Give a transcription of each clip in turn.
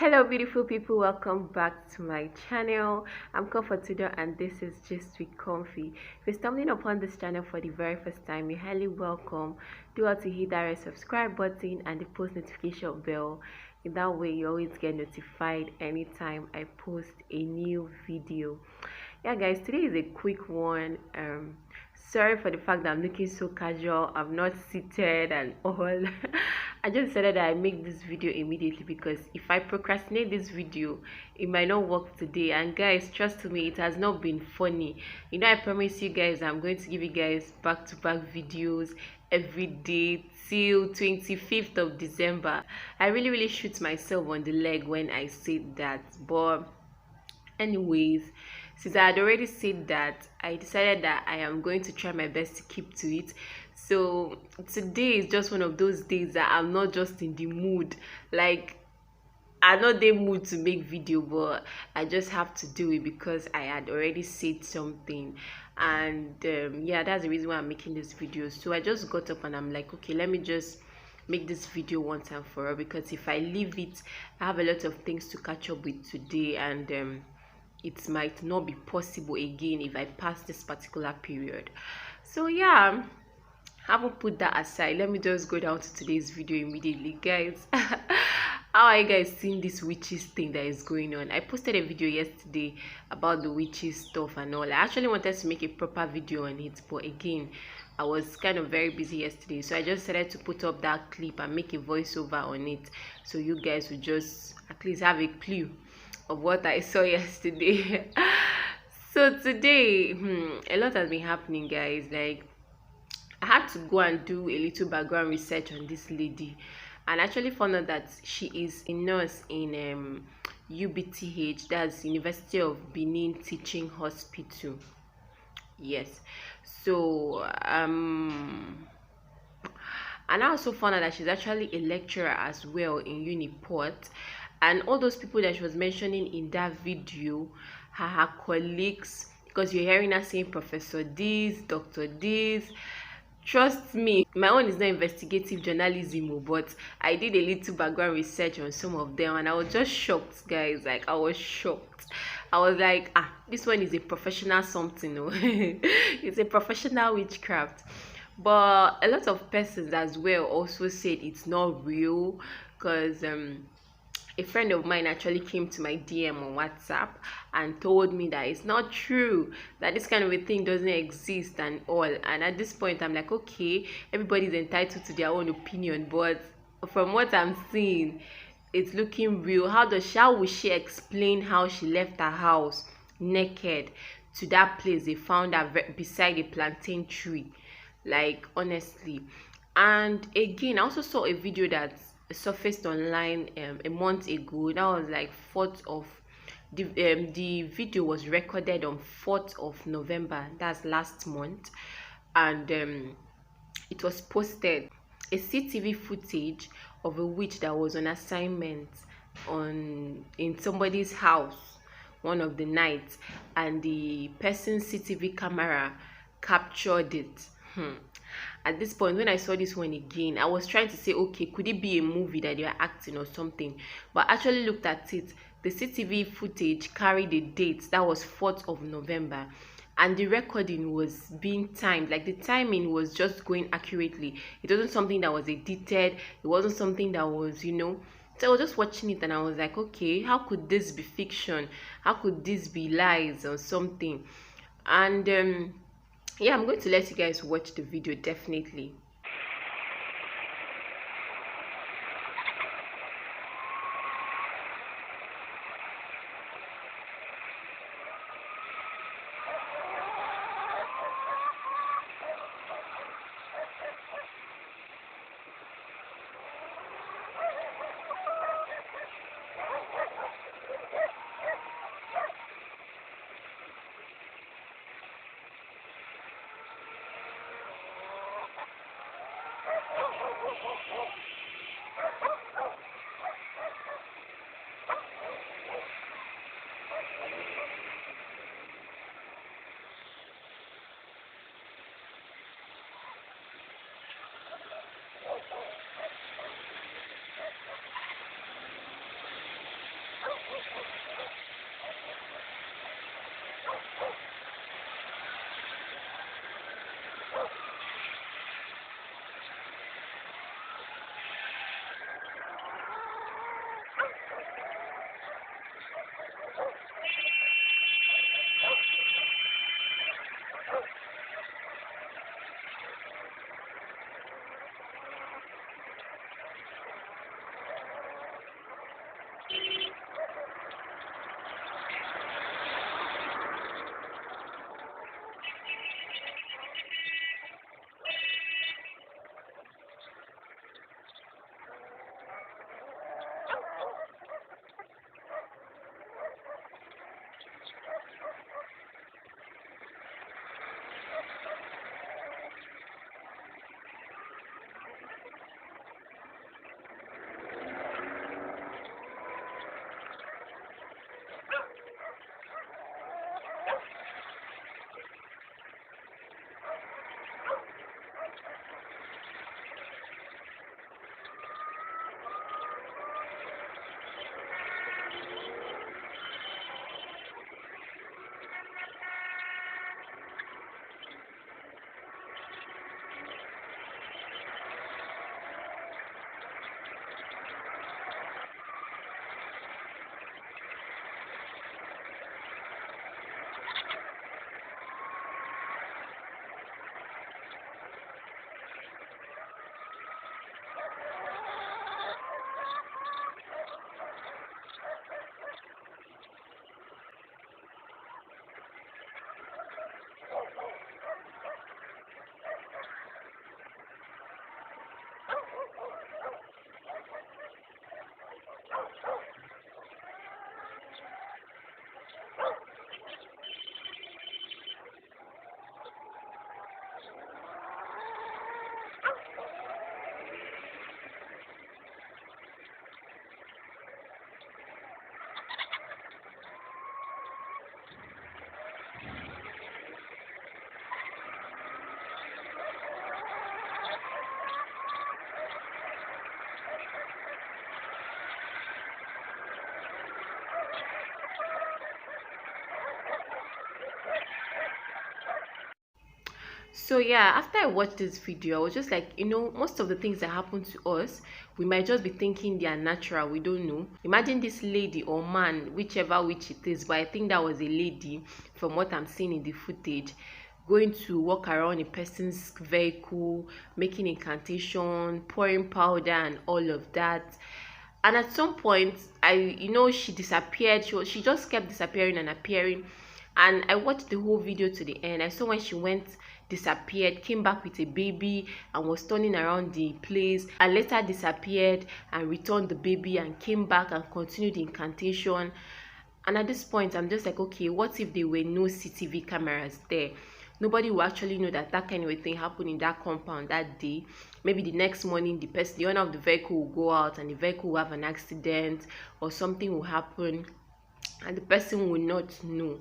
Hello beautiful people, welcome back to my channel. I'm Comfortidor and this is Just with Comfy. If you're stumbling upon this channel for the very first time, you're highly welcome. Do want to hit that red subscribe button and the post notification bell. In that way you always get notified anytime I post a new video. Yeah guys, today is a quick one. Sorry for the fact that I'm looking so casual, I'm not seated and all. I just decided that I make this video immediately because if I procrastinate this video, it might not work today. And guys, trust me, it has not been funny. I promise you guys I'm going to give you guys back-to-back videos every day till 25th of December. I really shoot myself on the leg when I said that, but anyways, since I had already said that, I decided that I am going to try my best to keep to it. So today is just one of those days that I'm not just in the mood. Like, I'm not in the mood to make video, but I just have to do it because I had already said something. And yeah, that's the reason why I'm making this video. So I just got up and I'm like, okay, let me just make this video one time for all, because if I leave it, I have a lot of things to catch up with today, and it might not be possible again if I pass this particular period. So yeah, haven't put that aside. Let me just go down to today's video immediately, guys. How are you guys seeing this witches thing that is going on? I posted a video yesterday about the witches stuff and all. I actually wanted to make a proper video on it, but again, I was kind of very busy yesterday, so I just decided to put up that clip and make a voiceover on it, so you guys would just at least have a clue of what I saw yesterday. So today, a lot has been happening, guys. Like, I had to go and do a little background research on this lady, and actually found out that she is a nurse in UBTH, that's University of Benin Teaching Hospital. Yes. So and I also found out that she's actually a lecturer as well in Uniport. And all those people that she was mentioning in that video are her colleagues, because you're hearing her saying Professor this, Dr. this. Trust me, my own is not investigative journalism, but I did a little background research on some of them and I was just shocked, guys. Like, I was shocked. I was like, this one is a professional something. No? It's a professional witchcraft. But a lot of persons as well also said it's not real, because a friend of mine actually came to my DM on WhatsApp and told me that it's not true, that this kind of a thing doesn't exist and all. And at this point, I'm like, okay, everybody's entitled to their own opinion, but from what I'm seeing, it's looking real. How will she explain how she left her house naked to that place they found her beside a plantain tree? Like, honestly. And again, I also saw a video that surfaced online a month ago. That was like 4th of the video was recorded on 4th of November, that's last month. And it was posted a CCTV footage of a witch that was on assignment in somebody's house one of the nights, and the person's CCTV camera captured it. At this point, when I saw this one again, I was trying to say, okay, could it be a movie that they are acting or something? But I actually looked at it. The CCTV footage carried a date that was 4th of November, and the recording was being timed. Like, the timing was just going accurately. It wasn't something that was edited. It wasn't something that was, So I was just watching it and I was like, okay, how could this be fiction? How could this be lies or something? And yeah, I'm going to let you guys watch the video, definitely. So yeah, after I watched this video, I was just like, most of the things that happen to us, we might just be thinking they are natural. We don't know. Imagine this lady or man, whichever which it is, but I think that was a lady from what I'm seeing in the footage, going to walk around a person's vehicle, making incantation, pouring powder and all of that. And at some point, she disappeared. She just kept disappearing and appearing. And I watched the whole video to the end. I saw when she went, disappeared, came back with a baby and was turning around the place, and later disappeared and returned the baby and came back and continued the incantation. And at this point, I'm just like, okay, what if there were no CCTV cameras there? Nobody will actually know that that kind of a thing happened in that compound that day. Maybe the next morning, the owner of the vehicle will go out and the vehicle will have an accident, or something will happen and the person will not know.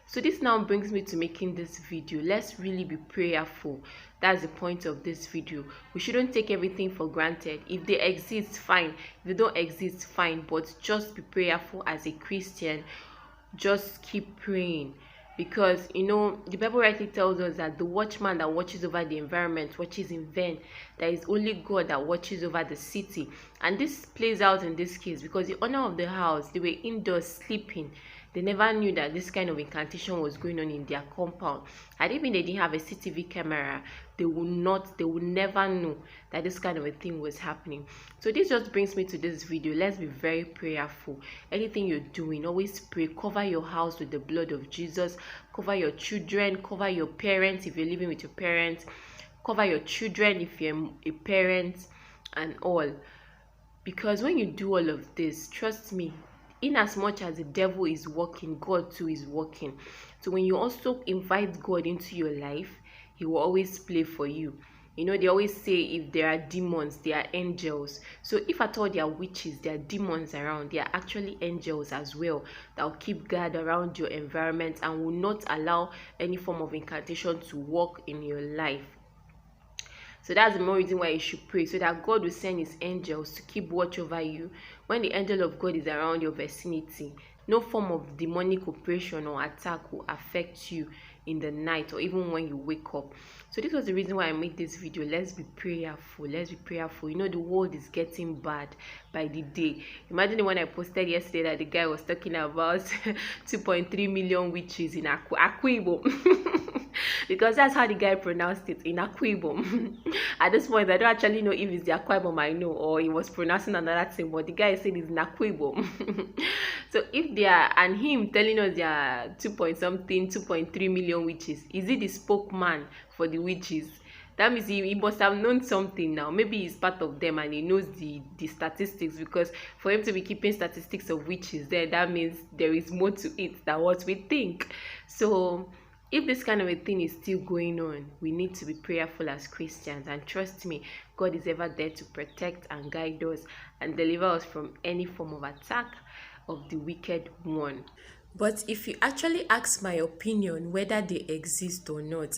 So this now brings me to making this video. Let's really be prayerful. That's the point of this video. We shouldn't take everything for granted. If they exist, fine. If they don't exist, fine. But just be prayerful as a Christian. Just keep praying. Because, the Bible rightly tells us that the watchman that watches over the environment watches in vain. There is only God that watches over the city. And this plays out in this case because the owner of the house, they were indoors sleeping. They never knew that this kind of incantation was going on in their compound. And even they didn't have a CCTV camera, they would never know that this kind of a thing was happening. So this just brings me to this video. Let's be very prayerful. Anything you're doing, always pray. Cover your house with the blood of Jesus. Cover your children. Cover your parents if you're living with your parents. Cover your children if you're a parent and all. Because when you do all of this, trust me, in as much as the devil is working, God too is working. So when you also invite God into your life, he will always play for you. They always say if there are demons, there are angels. So if at all there are witches, there are demons around, there are actually angels as well that will keep guard around your environment and will not allow any form of incantation to work in your life. So that's the more reason why you should pray, so that God will send his angels to keep watch over you. When the angel of God is around your vicinity, no form of demonic oppression or attack will affect you in the night or even when you wake up. So this was the reason why I made this video. Let's be prayerful. Let's be prayerful. You know, the world is getting bad by the day. Imagine the one I posted yesterday that the guy was talking about 2.3 million witches in Akwa because that's how the guy pronounced it, in Akwa Ibom. At this point, I don't actually know if it's the Akwa Ibom I know or he was pronouncing another thing, but the guy said it's in Akwa Ibom. So if they are, and him telling us there are 2.3 million witches, is he the spokesman for the witches? That means he must have known something now. Maybe he's part of them and he knows the statistics, because for him to be keeping statistics of witches there, that means there is more to it than what we think. So if this kind of a thing is still going on, we need to be prayerful as Christians, and trust me, God is ever there to protect and guide us and deliver us from any form of attack of the wicked one. But if you actually ask my opinion whether they exist or not,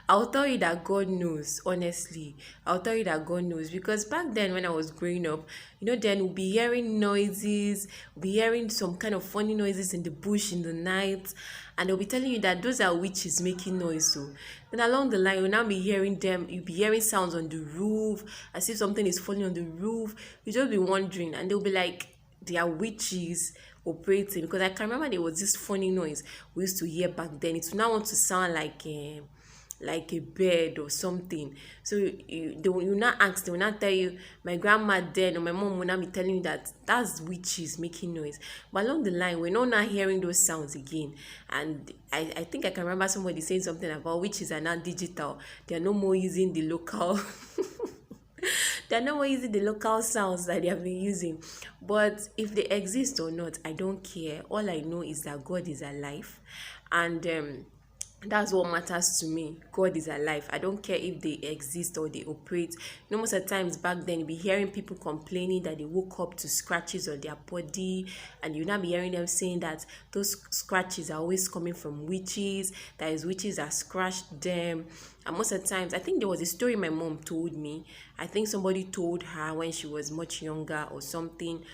I'll tell you that God knows. Honestly, I'll tell you that God knows, because back then when I was growing up, you know, then we'll be hearing noises, we'll be hearing some kind of funny noises in the bush in the night, and they'll be telling you that those are witches making noise. So then along the line, you'll now be hearing them, you'll be hearing sounds on the roof, as if something is falling on the roof. You just be wondering, and they'll be like, they are witches operating, because I can remember there was this funny noise we used to hear back then. It would now want to sound like a bird or something. So they will not ask, they will not tell you. My grandma then or my mom will not be telling you that that's witches making noise. But along the line, we're not hearing those sounds again. And I think I can remember somebody saying something about witches are now digital. They are no more using the local they're no more using the local sounds that they have been using. But if they exist or not, I don't care. All I know is that God is alive, and that's what matters to me. God is alive. I don't care if they exist or they operate. You know, most of the times back then, you'll be hearing people complaining that they woke up to scratches on their body, and you'll not be hearing them saying that those scratches are always coming from witches, that is witches that scratched them. And most of the times, I think there was a story my mom told me. I think somebody told her when she was much younger or something.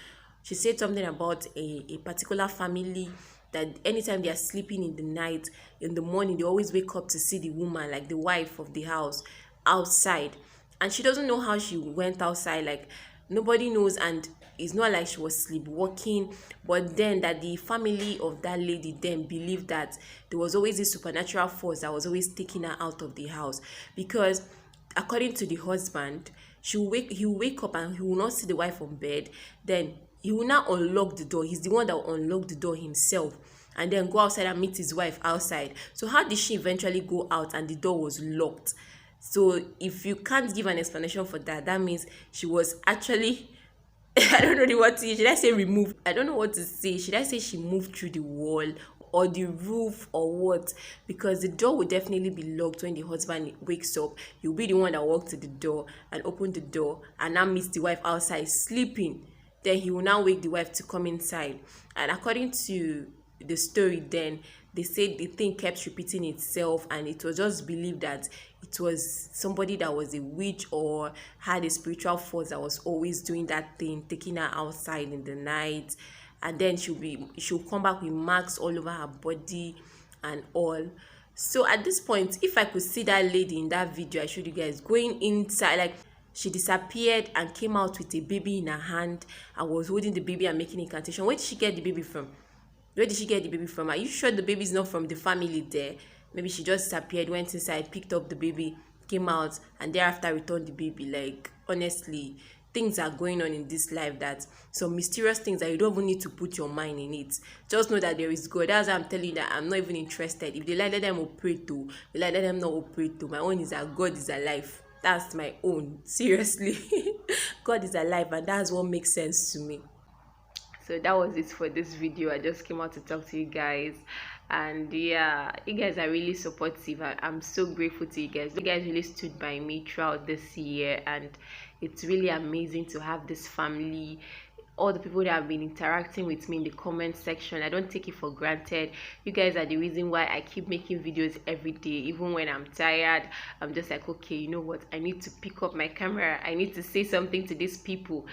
She said something about a particular family, that anytime they are sleeping in the night, in the morning, they always wake up to see the woman, like the wife of the house, outside. And she doesn't know how she went outside, like nobody knows, and it's not like she was sleepwalking. But then that the family of that lady then believed that there was always a supernatural force that was always taking her out of the house, because according to the husband, he'll wake up and he will not see the wife on bed. Then he will now unlock the door. He's the one that will unlock the door himself, and then go outside and meet his wife outside. So how did she eventually go out and the door was locked? So if you can't give an explanation for that, that means she was actually I don't know what to say. Should I say removed? I don't know what to say. Should I say she moved through the wall or the roof or what? Because the door will definitely be locked when the husband wakes up. He'll be the one that walked to the door and opened the door and now meets the wife outside sleeping. Then he will now wake the wife to come inside. And according to the story, then they said the thing kept repeating itself, and it was just believed that it was somebody that was a witch or had a spiritual force that was always doing that thing, taking her outside in the night. And then she'll come back with marks all over her body and all. So at this point, if I could see that lady in that video I showed you guys going inside, like she disappeared and came out with a baby in her hand and was holding the baby and making incantation. Where did she get the baby from? Where did she get the baby from? Are you sure the baby is not from the family there? Maybe she just disappeared, went inside, picked up the baby, came out, and thereafter returned the baby. Like, honestly, things are going on in this life, that some mysterious things that you don't even need to put your mind in it. Just know that there is God. That's why I'm telling you that I'm not even interested. If they like, let them operate too. If they like, let them not operate too. My own is that God is alive. That's my own. Seriously. God is alive, and that's what makes sense to me. So that was it for this video. I just came out to talk to you guys, and yeah, you guys are really supportive. I'm so grateful to you guys. You guys really stood by me throughout this year, and it's really amazing to have this family all the people that have been interacting with me in the comment section. I don't take it for granted. You guys are the reason why I keep making videos every day. Even when I'm tired, I'm just like, okay, you know what, I need to pick up my camera, I need to say something to these people.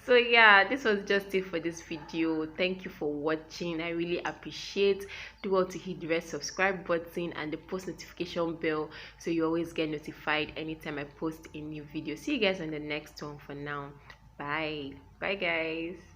So yeah, this was just it for this video. Thank you for watching. I really appreciate. Do well to hit the red subscribe button and the post notification bell so you always get notified anytime I post a new video. See you guys on the next one. For now, bye guys.